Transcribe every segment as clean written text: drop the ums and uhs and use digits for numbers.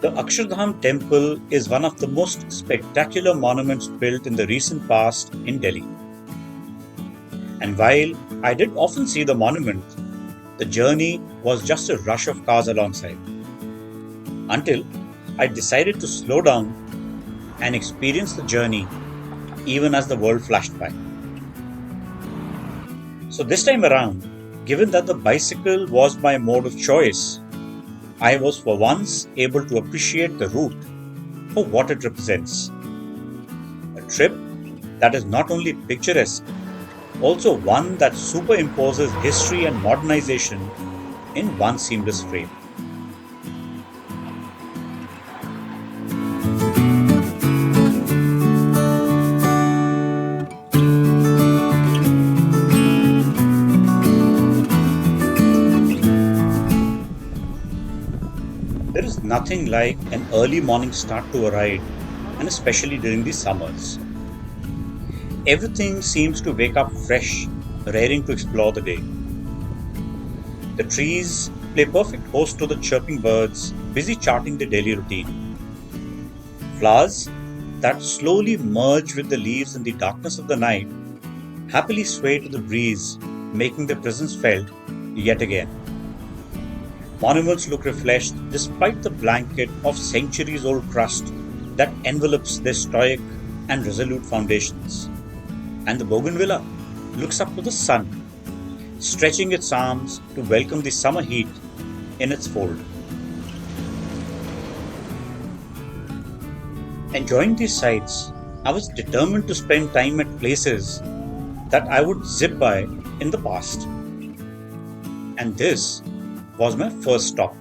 The Akshardham temple is one of the most spectacular monuments built in the recent past in Delhi. And while I did often see the monument, the journey was just a rush of cars alongside. Until I decided to slow down and experience the journey even as the world flashed by. So this time around, given that the bicycle was my mode of choice, I was for once able to appreciate the route for what it represents. A trip that is not only picturesque, also one that superimposes history and modernization in one seamless frame. There is nothing like an early morning start to a ride, and especially during the summers. Everything seems to wake up fresh, raring to explore the day. The trees play perfect host to the chirping birds, busy charting the daily routine. Flowers that slowly merge with the leaves in the darkness of the night happily sway to the breeze, making their presence felt yet again. Monuments look refreshed despite the blanket of centuries-old crust that envelops their stoic and resolute foundations. And the bougainvillea looks up to the sun, stretching its arms to welcome the summer heat in its fold. Enjoying these sights, I was determined to spend time at places that I would zip by in the past. And this was my first stop.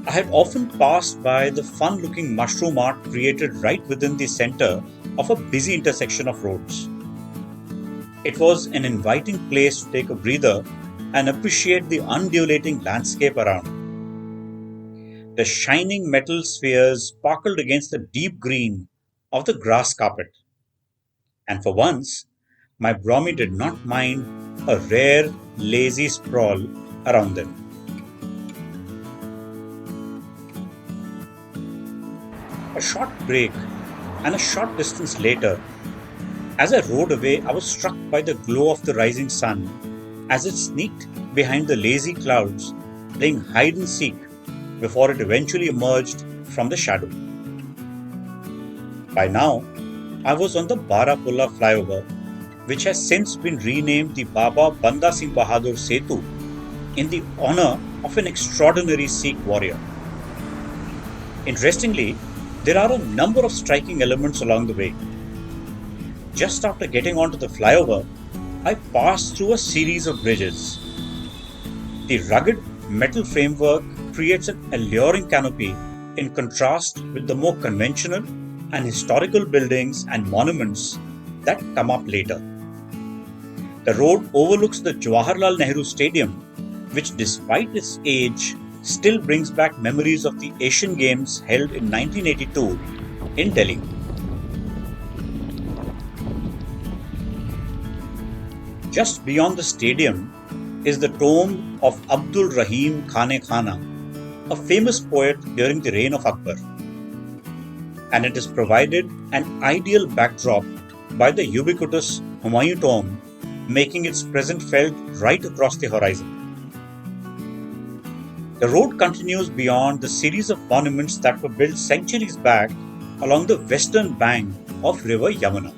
I had often passed by the fun-looking mushroom art created right within the center of a busy intersection of roads. It was an inviting place to take a breather and appreciate the undulating landscape around. The shining metal spheres sparkled against the deep green of the grass carpet. And for once, my Brahmi did not mind a rare, lazy sprawl around them. A short break, and a short distance later, as I rode away, I was struck by the glow of the rising sun as it sneaked behind the lazy clouds, playing hide and seek before it eventually emerged from the shadow. By now, I was on the Barapulla flyover, which has since been renamed the Baba Banda Singh Bahadur Setu in the honor of an extraordinary Sikh warrior. Interestingly, there are a number of striking elements along the way. Just after getting onto the flyover, I passed through a series of bridges. The rugged metal framework creates an alluring canopy in contrast with the more conventional and historical buildings and monuments that come up later. The road overlooks the Jawaharlal Nehru Stadium, which despite its age still brings back memories of the Asian Games held in 1982 in Delhi. Just beyond the stadium is the tomb of Abdul Rahim Khan-i-Khana, a famous poet during the reign of Akbar. And it is provided an ideal backdrop by the ubiquitous Humayun tomb, making its presence felt right across the horizon. The road continues beyond the series of monuments that were built centuries back along the western bank of River Yamuna.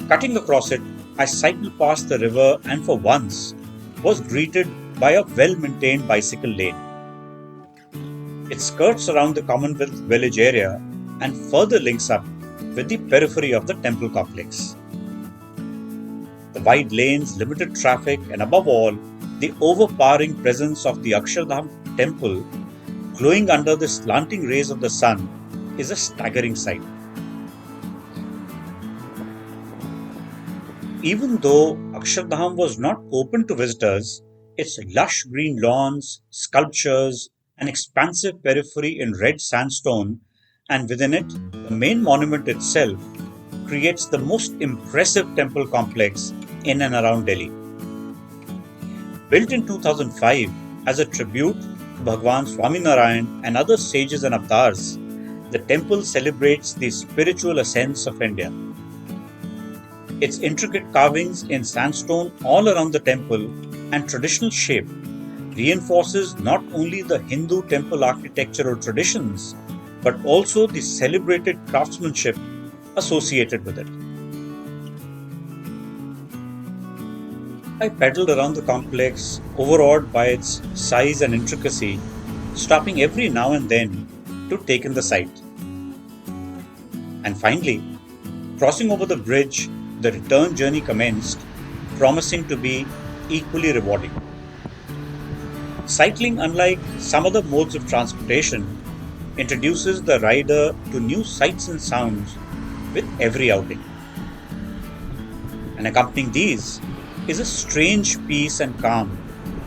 Cutting across it, I cycled past the river and for once was greeted by a well-maintained bicycle lane. It skirts around the Commonwealth village area and further links up with the periphery of the temple complex. The wide lanes, limited traffic, and above all, the overpowering presence of the Akshardham temple glowing under the slanting rays of the sun is a staggering sight. Even though Akshardham was not open to visitors, its lush green lawns, sculptures, an expansive periphery in red sandstone, and within it, the main monument itself creates the most impressive temple complex in and around Delhi. Built in 2005 as a tribute Bhagwan Swaminarayan, and other sages and avatars, the temple celebrates the spiritual essence of India. Its intricate carvings in sandstone all around the temple and traditional shape reinforces not only the Hindu temple architectural traditions, but also the celebrated craftsmanship associated with it. I pedaled around the complex, overawed by its size and intricacy, stopping every now and then to take in the sight. And finally, crossing over the bridge, the return journey commenced, promising to be equally rewarding. Cycling, unlike some other modes of transportation, introduces the rider to new sights and sounds with every outing. And accompanying these is a strange peace and calm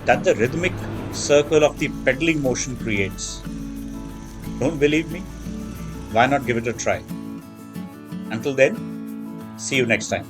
that the rhythmic circle of the pedaling motion creates. Don't believe me? Why not give it a try? Until then, see you next time.